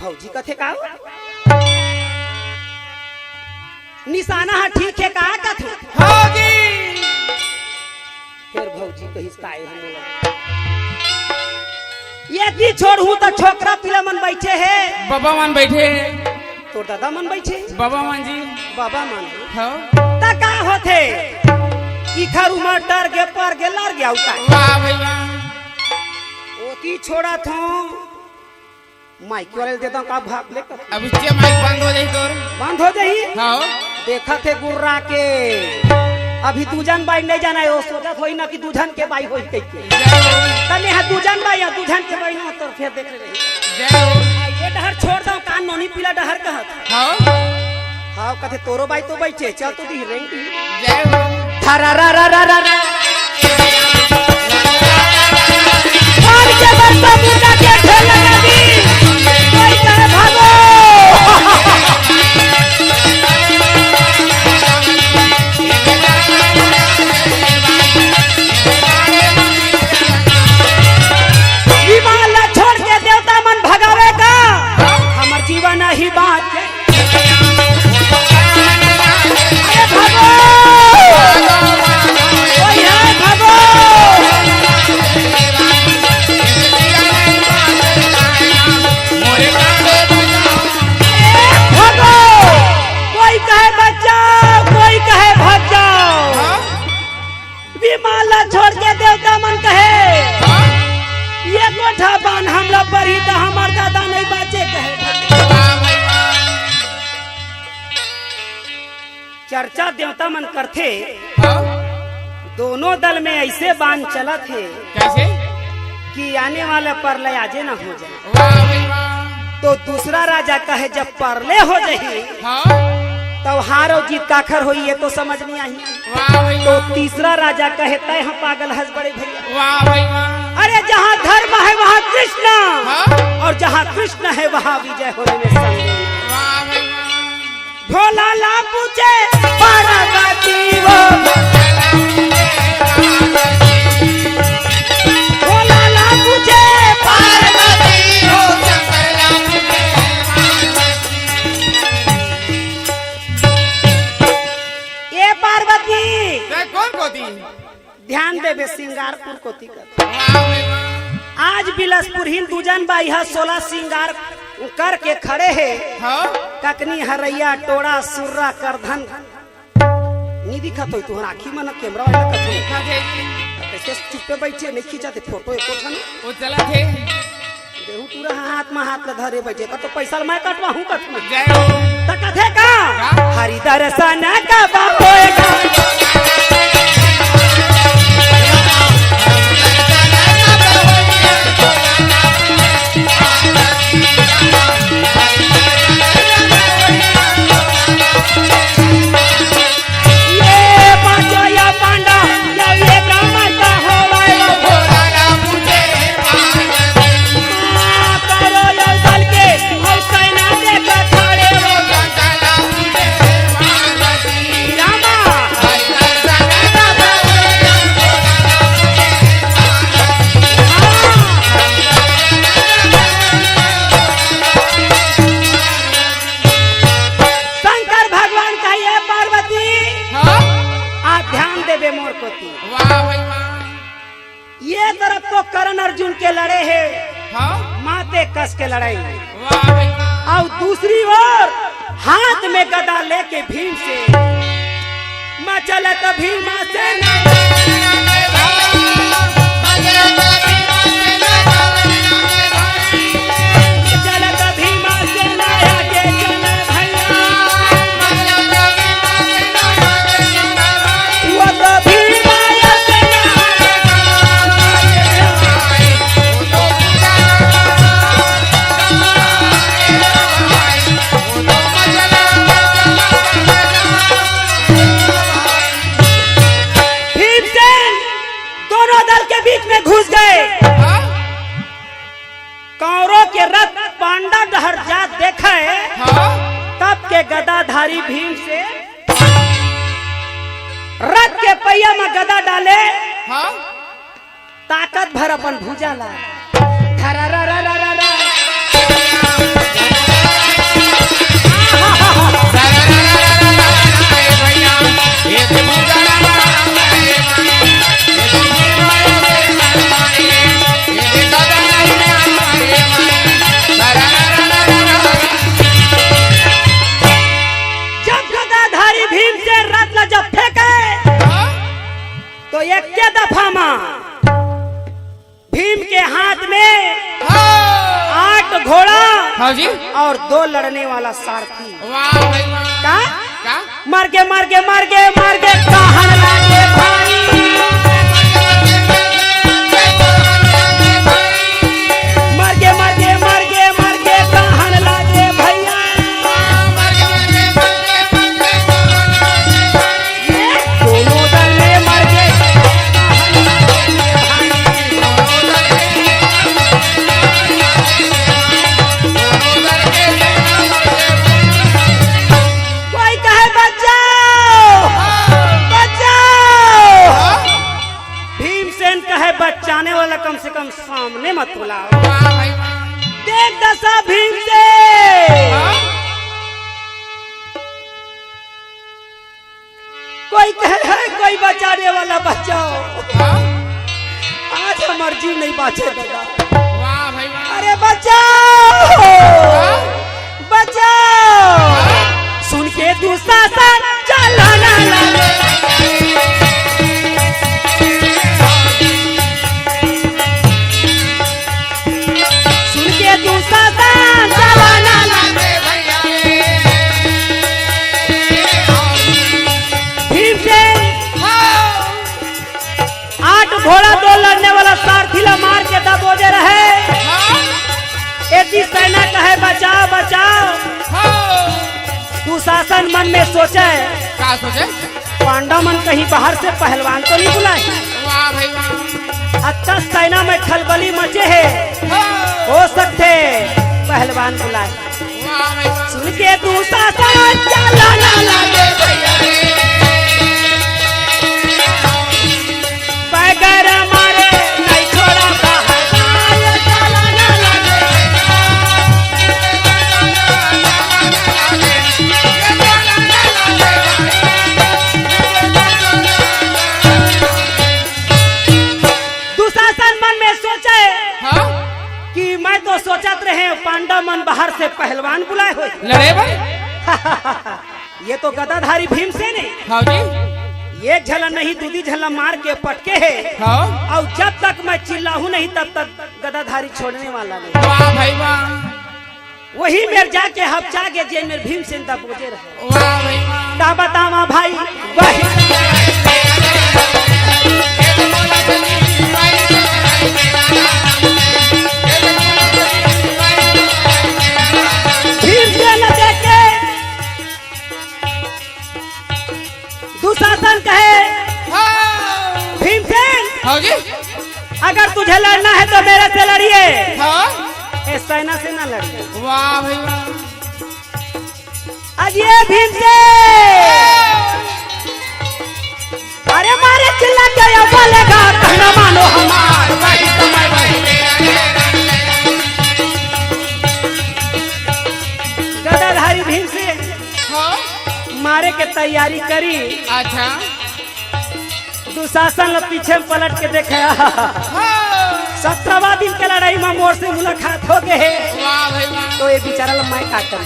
भौजी कथे का निशाना है ठीक है का कथे भौजी फिर भौजी कहिस काए हम ये की छोड़ू तो छोकरा पिला मन बैठे है बाबा मन बैठे तोर दादा मन बैठे बाबा मन जी बाबा मन हो ता का होथे इखर उमर डर के पर के लड़ गया उका वाह भैया ओती छोड़ा थो माइक वाले देता का भाग ले अब इससे माइक बंद हो जाई तोर बंद हो जाई हो देखा थे गुर्रा के अभी दूजन बाई नहीं जाना है वो सोचत होई ना कि दूजन के बाई होई कई के तने हा दूजन बाई या दूजन के बाई ना तो फिर देख रही जय हो ये डहर छोड़ दो कान नोनी पीला डहर कहत हो हां कथे तोरो बाई तो बैठे चल तो दी रही जय हो थरा रा रा रा रा और के बरसा मुंडा के ढेल लगा दी कोई कहे भागो विमाला छोड़ के देवता मन भगावे का हमर जीवन ही बात के अरे भागो कोई है भागो भागो कोई कहे बच जाओ कोई कहे भाग जाओ विमाला छोड़ के देवता मन कहे ये कोठा बान हमला परी तो हमार दादा नहीं बाचे कहे चर्चा देवता मन करते दोनों दल में ऐसे बांध चला थे कैसे कि आने वाला परलय आजे ना हो जाए वाह भैया तो दूसरा राजा कहे जब परले हो जाए हां तब हार और जीत काखर होई ये तो समझ नहीं आई वाह भैया तो तीसरा राजा कहे तय हम पागल हंस बड़े भैया वाह भैया अरे जहाँ धर्म है वहाँ कृष्ण हाँ? और जहाँ कृष्ण है वहाँ विजय होने में संदेह वाह भैया भोला ला पूछे पार्वती वो भोला ला पूछे पार्वती वो ये पार्वती कौन कोती ध्यान देवे सिंगारपुर कोती कर वाह भैया आज बिलसपुर हिंद दूजन बाई है 16 सिंगार करके खड़े है हां ककनी हरैया टोड़ा सुर्रा करधन नी दिखत होई तुहर आँखी मन कैमरा वाला कथो देखा थे कैसे चुप बैठे नहीं खींचते फोटो एको छन वो चला थे देहू पूरा हाथ में हाथ ल धरे बैठे का तो पैसा मैं कटवा हूं कटवा जय हो त कथे का हरि दर्शन का बापोएगा ये तरफ तो करण अर्जुन के लड़े हैं हाँ माते कस के लड़ाई वाह भैया और दूसरी ओर हाथ में गदा लेके भीम से मचल तो भीमा से चल तो भीमा से नया के चल भैया वो तो भीमा से बीच में घुस गए कौरव के रथ पांडा डहर जात देखे तब के गदाधारी भीम से रथ के पहिया में गदा डाले ताकत भर अपन भुजा ला हाँ जी। और 2 लड़ने वाला सारथी। वाह भाई वाह। का क्या? मार के कहां लागे भाई, मार के कहां लागे भैया, दोनों दल में मर के कोई कहे बचाओ बचाओ, भीमसेन कहे बचाने वाला कम से कम सामने मत बुलाओ। वाह भाई वाह। देख दशा भीमसेन, कोई कहे है कोई बचाने वाला बचाओ, आज हमार जीव नहीं बाचे दादा। वाह भाई वाह। अरे बचाओ बचाओ, सुन के दुशासन चलाना लागे, सुन के दुशासन चलाना लागे, भीमसेन 8 घोड़ा 2 लड़ने वाला सारथी ला मार के दबोजे रहे। एती सेना कहे बचाओ बचाओ, दुशासन मन में सोचे क्या सोचे? पांडा मन कहीं बाहर से पहलवान तो नहीं बुलाए, वाह भाई वाह। अच्छा सेना में खलबली मचे है, हो सकते पहलवान बुलाए। वाह भाई वाह। सुन के दुशासन चलाना लागे, बगैर मारे नहीं छोड़ा बाहर, चलाना लागे, दुशासन मन में सोचे हाँ? कि मैं तो सोचत रहे पांडा मन बाहर से पहलवान बुलाए हुए, लड़े भाई। ये तो गदाधारी भीमसेन है, हाँ जी। एक झला नहीं 2 झला मार के पटके है, हाँ। और जब तक मैं चिल्लाहूं नहीं तब तक गदाधारी छोड़ने वाला नहीं। वाह भाई वाह। वही मेरे जाके हफ्चा के जेल में भीमसेन दबोचे रहे। वाह भाई वाह। ता बतावा भाई वही भीमसेन देखे दुशासन कहे भीमसेन हाँ जी। अगर तुझे लड़ना है तो मेरे से लड़िए, हाँ। इस सेना से ना लड़िए। वाह भाई वाह। आज ये भीमसेन अरे मारे चिल्ला के या बोलेगा कहना मानो हमार वही समय वही, गदाधारी भीमसेन हाँ। मारे के तैयारी करी, अच्छा। दुशासन ला पीछे में पलट के देखे 17वां दिन के लड़ाई में मोर से मुलाकात हो गए, वाह भाई वाह। तो ये बेचारा ला मैं का कर,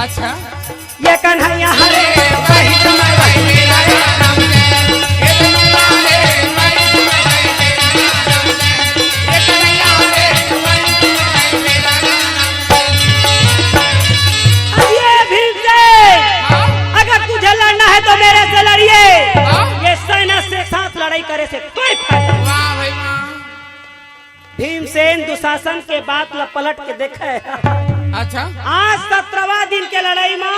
अच्छा। ये कन्हैया हरे वही समय वही, अब ये भीमसेन अगर तुझे लड़ना है तो मेरे से लड़िए, ये सेना से साथ लड़ाई करे से कोई फायदा नहीं। वाह भाई वाह। भीमसेन दुशासन के बात ला पलट के देखे, अच्छा। आज 17वां दिन के लड़ाई में